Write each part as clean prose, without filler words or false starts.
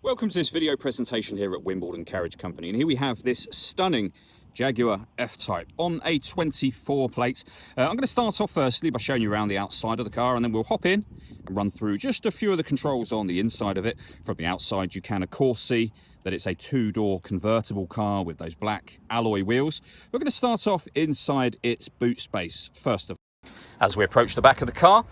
Welcome to this video presentation here at Wimbledon Carriage Company, and here we have this stunning Jaguar F-Type on a 24 plate. I'm going to start off firstly by showing you around the outside of the car, and then we'll hop in and run through just a few of the controls on the inside of it. From the outside you can of course see that it's a two-door convertible car with those black alloy wheels. We're going to start off inside its boot space first of all. As we approach the back of the car,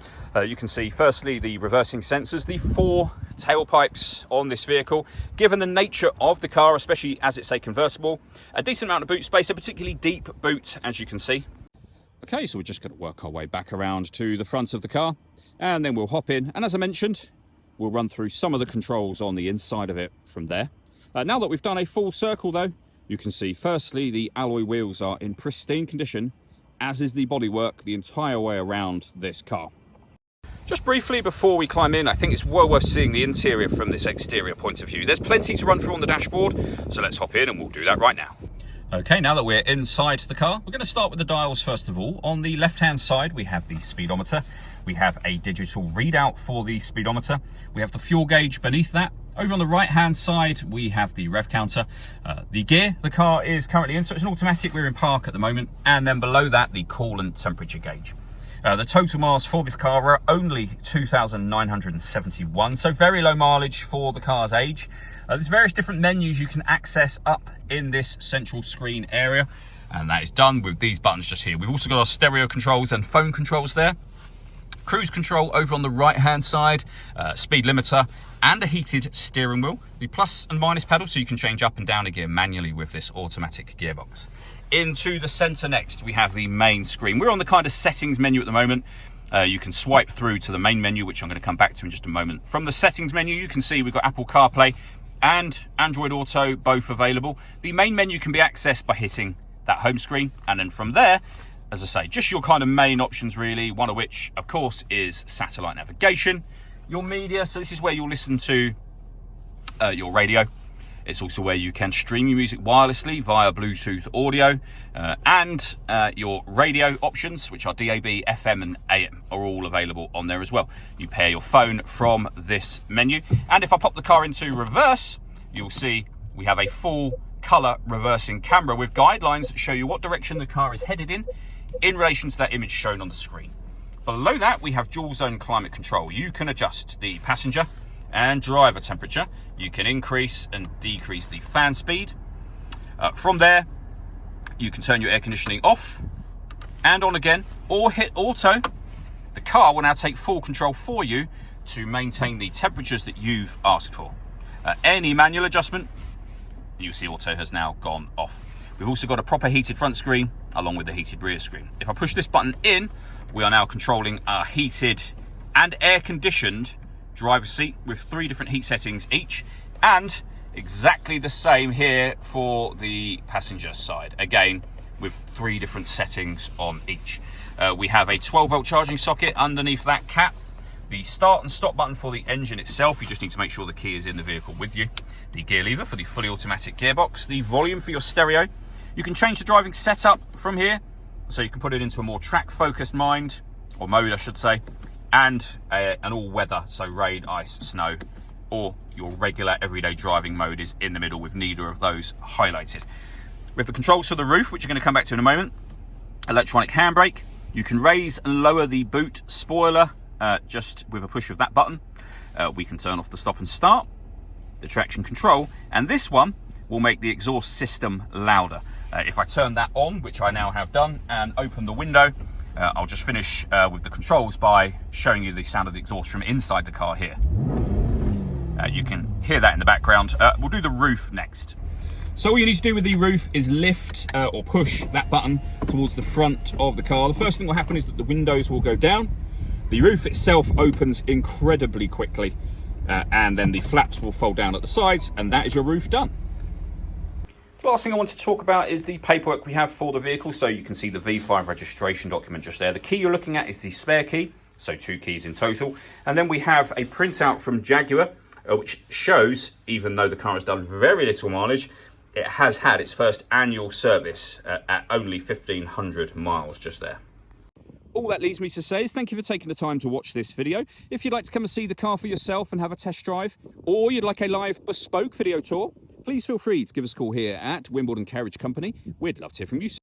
you can see firstly the reversing sensors, the 4 tailpipes on this vehicle. Given the nature of the car, especially as it's a convertible, a decent amount of boot space, a particularly deep boot as you can see. Okay, so we're just going to work our way back around to the front of the car, and then we'll hop in, and as I mentioned, we'll run through some of the controls on the inside of it from there. Now that we've done a full circle though, you can see firstly the alloy wheels are in pristine condition, as is the bodywork the entire way around this car. Just briefly before we climb in, I think it's well worth seeing the interior from this exterior point of view. There's plenty to run through on the dashboard, so let's hop in and we'll do that right now. Okay, now that we're inside the car, we're going to start with the dials first of all. On the left-hand side, we have the speedometer. We have a digital readout for the speedometer. We have the fuel gauge beneath that. Over on the right-hand side, we have the rev counter. The gear the car is currently in, so it's an automatic. We're in park at the moment. And then below that, the coolant temperature gauge. The total miles for this car are only 2,971, so very low mileage for the car's age. There's various different menus you can access up in this central screen area, and that is done with these buttons just here. We've also got our stereo controls and phone controls there. Cruise control over on the right hand side, speed limiter and a heated steering wheel. The plus and minus pedal, so you can change up and down a gear manually with this automatic gearbox. Into the center next, we have the main screen. We're on the kind of settings menu at the moment. You can swipe through to the main menu, which I'm going to come back to in just a moment. From the settings menu, you can see we've got Apple CarPlay and Android Auto both available. The main menu can be accessed by hitting that home screen, and then from there, as I say, just your kind of main options really, one of which, of course, is satellite navigation. Your media, so this is where you'll listen to your radio. It's also where you can stream your music wirelessly via Bluetooth audio, and your radio options, which are DAB, FM and AM, are all available on there as well. You pair your phone from this menu, and if I pop the car into reverse, you'll see we have a full color reversing camera with guidelines that show you what direction the car is headed in relation to that image shown on the screen. Below that, we have dual zone climate control. You can adjust the passenger and driver temperature. You can increase and decrease the fan speed. From there, you can turn your air conditioning off and on again, or hit auto. The car will now take full control for you to maintain the temperatures that you've asked for. Any manual adjustment, you see auto has now gone off. We've also got a proper heated front screen along with the heated rear screen. If I push this button in, we are now controlling our heated and air-conditioned driver's seat with 3 different heat settings each, and exactly the same here for the passenger side, again with 3 different settings on each. We have a 12-volt charging socket underneath that cap. The start and stop button for the engine itself, you just need to make sure the key is in the vehicle with you. The gear lever for the fully automatic gearbox. The volume for your stereo. You can change the driving setup from here, so you can put it into a more track-focused mode, I should say, and an all-weather, so rain, ice, snow, or your regular everyday driving mode is in the middle with neither of those highlighted. With the controls for the roof, which you're going to come back to in a moment, electronic handbrake. You can raise and lower the boot spoiler just with a push of that button. We can turn off the stop and start, the traction control, and this one will make the exhaust system louder. If I turn that on, which I now have done, and open the window, I'll just finish with the controls by showing you the sound of the exhaust from inside the car here. You can hear that in the background. We'll do the roof next. So all you need to do with the roof is lift or push that button towards the front of the car. The first thing that will happen is that the windows will go down. The roof itself opens incredibly quickly, and then the flaps will fold down at the sides, and that is your roof done. The last thing I want to talk about is the paperwork we have for the vehicle. So you can see the V5 registration document just there. The key you're looking at is the spare key, so 2 keys in total. And then we have a printout from Jaguar, which shows, even though the car has done very little mileage, it has had its first annual service at only 1,500 miles just there. all that leaves me to say is thank you for taking the time to watch this video. If you'd like to come and see the car for yourself and have a test drive, or you'd like a live bespoke video tour, please feel free to give us a call here at Wimbledon Carriage Company. We'd love to hear from you.